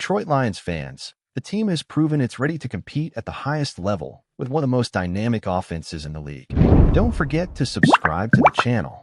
Detroit Lions fans, the team has proven it's ready to compete at the highest level with one of the most dynamic offenses in the league. Don't forget to subscribe to the channel.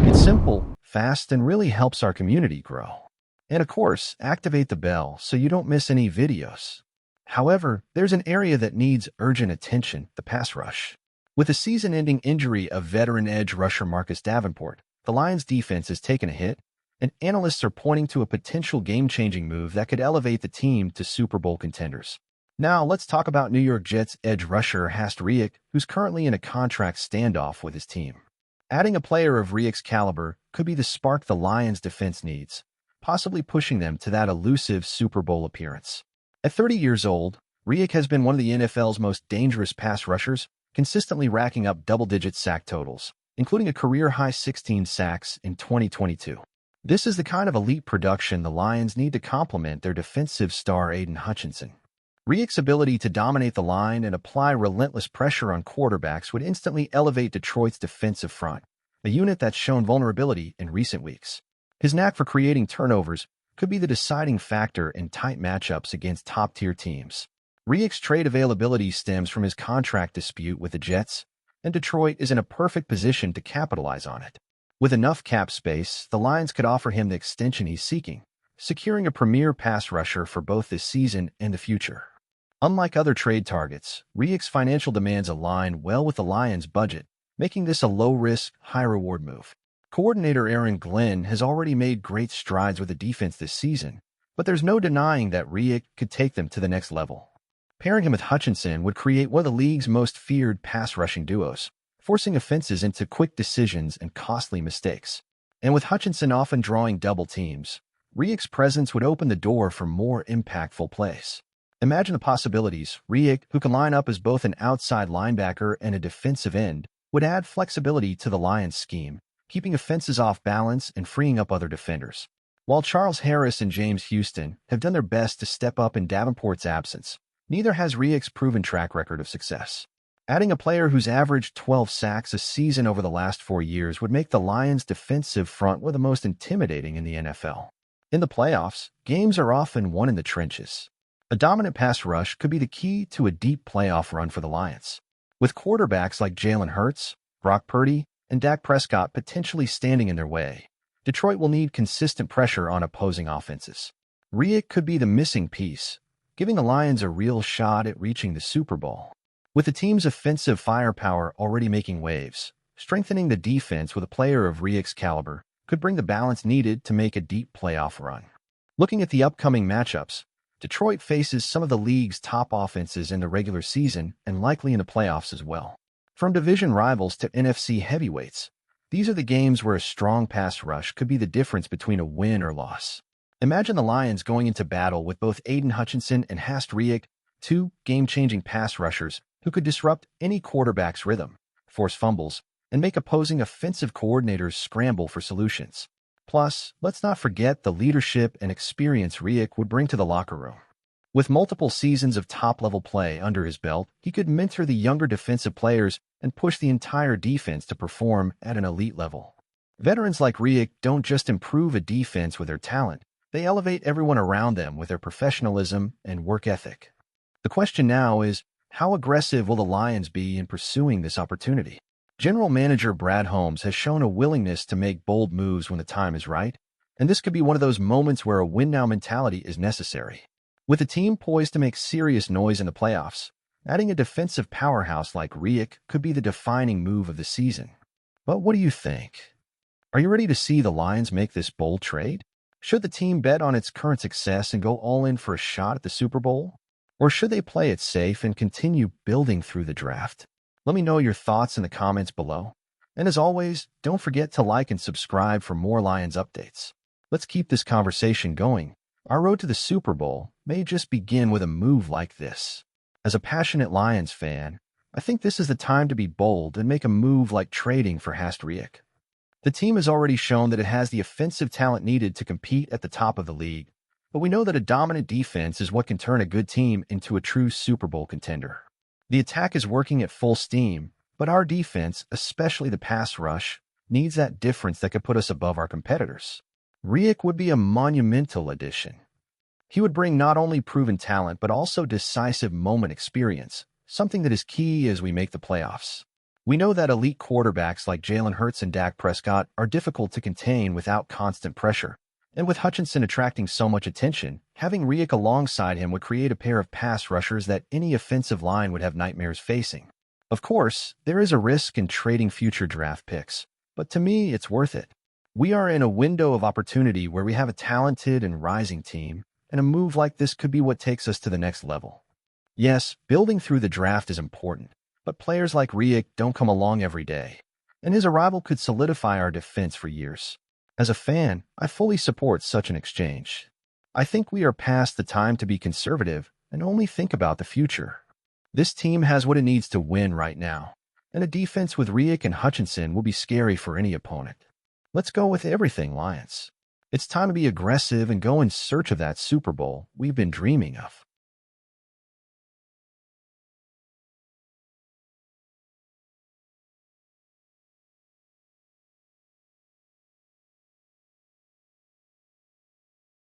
It's simple, fast, and really helps our community grow. And of course, activate the bell so you don't miss any videos. However, there's an area that needs urgent attention: the pass rush. With the season-ending injury of veteran edge rusher Marcus Davenport, the Lions' defense has taken a hit, and analysts are pointing to a potential game-changing move that could elevate the team to Super Bowl contenders. Now, let's talk about New York Jets edge rusher Hastrik, who's currently in a contract standoff with his team. Adding a player of Riek's caliber could be the spark the Lions' defense needs, possibly pushing them to that elusive Super Bowl appearance. At 30 years old, Riek has been one of the NFL's most dangerous pass rushers, consistently racking up double-digit sack totals, including a career-high 16 sacks in 2022. This is the kind of elite production the Lions need to complement their defensive star Aiden Hutchinson. Riek's ability to dominate the line and apply relentless pressure on quarterbacks would instantly elevate Detroit's defensive front, a unit that's shown vulnerability in recent weeks. His knack for creating turnovers could be the deciding factor in tight matchups against top-tier teams. Riek's trade availability stems from his contract dispute with the Jets, and Detroit is in a perfect position to capitalize on it. With enough cap space, the Lions could offer him the extension he's seeking, securing a premier pass rusher for both this season and the future. Unlike other trade targets, Riek's financial demands align well with the Lions' budget, making this a low-risk, high-reward move. Coordinator Aaron Glenn has already made great strides with the defense this season, but there's no denying that Riek could take them to the next level. Pairing him with Hutchinson would create one of the league's most feared pass-rushing duos, forcing offenses into quick decisions and costly mistakes. And with Hutchinson often drawing double teams, Riek's presence would open the door for more impactful plays. Imagine the possibilities. Riek, who can line up as both an outside linebacker and a defensive end, would add flexibility to the Lions' scheme, keeping offenses off balance and freeing up other defenders. While Charles Harris and James Houston have done their best to step up in Davenport's absence, neither has Riek's proven track record of success. Adding a player who's averaged 12 sacks a season over the last 4 years would make the Lions' defensive front one of the most intimidating in the NFL. In the playoffs, games are often won in the trenches. A dominant pass rush could be the key to a deep playoff run for the Lions. With quarterbacks like Jalen Hurts, Brock Purdy, and Dak Prescott potentially standing in their way, Detroit will need consistent pressure on opposing offenses. Riek could be the missing piece, giving the Lions a real shot at reaching the Super Bowl. With the team's offensive firepower already making waves, strengthening the defense with a player of Riek's caliber could bring the balance needed to make a deep playoff run. Looking at the upcoming matchups, Detroit faces some of the league's top offenses in the regular season and likely in the playoffs as well. From division rivals to NFC heavyweights, these are the games where a strong pass rush could be the difference between a win or loss. Imagine the Lions going into battle with both Aiden Hutchinson and Hastrik, two game-changing pass rushers who could disrupt any quarterback's rhythm, force fumbles, and make opposing offensive coordinators scramble for solutions. Plus, let's not forget the leadership and experience Riek would bring to the locker room. With multiple seasons of top-level play under his belt, he could mentor the younger defensive players and push the entire defense to perform at an elite level. Veterans like Riek don't just improve a defense with their talent, they elevate everyone around them with their professionalism and work ethic. The question now is, how aggressive will the Lions be in pursuing this opportunity? General Manager Brad Holmes has shown a willingness to make bold moves when the time is right, and this could be one of those moments where a win-now mentality is necessary. With the team poised to make serious noise in the playoffs, adding a defensive powerhouse like Riek could be the defining move of the season. But what do you think? Are you ready to see the Lions make this bold trade? Should the team bet on its current success and go all in for a shot at the Super Bowl? Or should they play it safe and continue building through the draft? Let me know your thoughts in the comments below. And as always, don't forget to like and subscribe for more Lions updates. Let's keep this conversation going. Our road to the Super Bowl may just begin with a move like this. As a passionate Lions fan, I think this is the time to be bold and make a move like trading for Hastrik. The team has already shown that it has the offensive talent needed to compete at the top of the league, but we know that a dominant defense is what can turn a good team into a true Super Bowl contender. The attack is working at full steam, but our defense, especially the pass rush, needs that difference that could put us above our competitors. Riek would be a monumental addition. He would bring not only proven talent but also decisive moment experience, something that is key as we make the playoffs. We know that elite quarterbacks like Jalen Hurts and Dak Prescott are difficult to contain without constant pressure. And with Hutchinson attracting so much attention, having Riek alongside him would create a pair of pass rushers that any offensive line would have nightmares facing. Of course, there is a risk in trading future draft picks, but to me, it's worth it. We are in a window of opportunity where we have a talented and rising team, and a move like this could be what takes us to the next level. Yes, building through the draft is important, but players like Riek don't come along every day, and his arrival could solidify our defense for years. As a fan, I fully support such an exchange. I think we are past the time to be conservative and only think about the future. This team has what it needs to win right now, and a defense with Riek and Hutchinson will be scary for any opponent. Let's go with everything, Lions. It's time to be aggressive and go in search of that Super Bowl we've been dreaming of.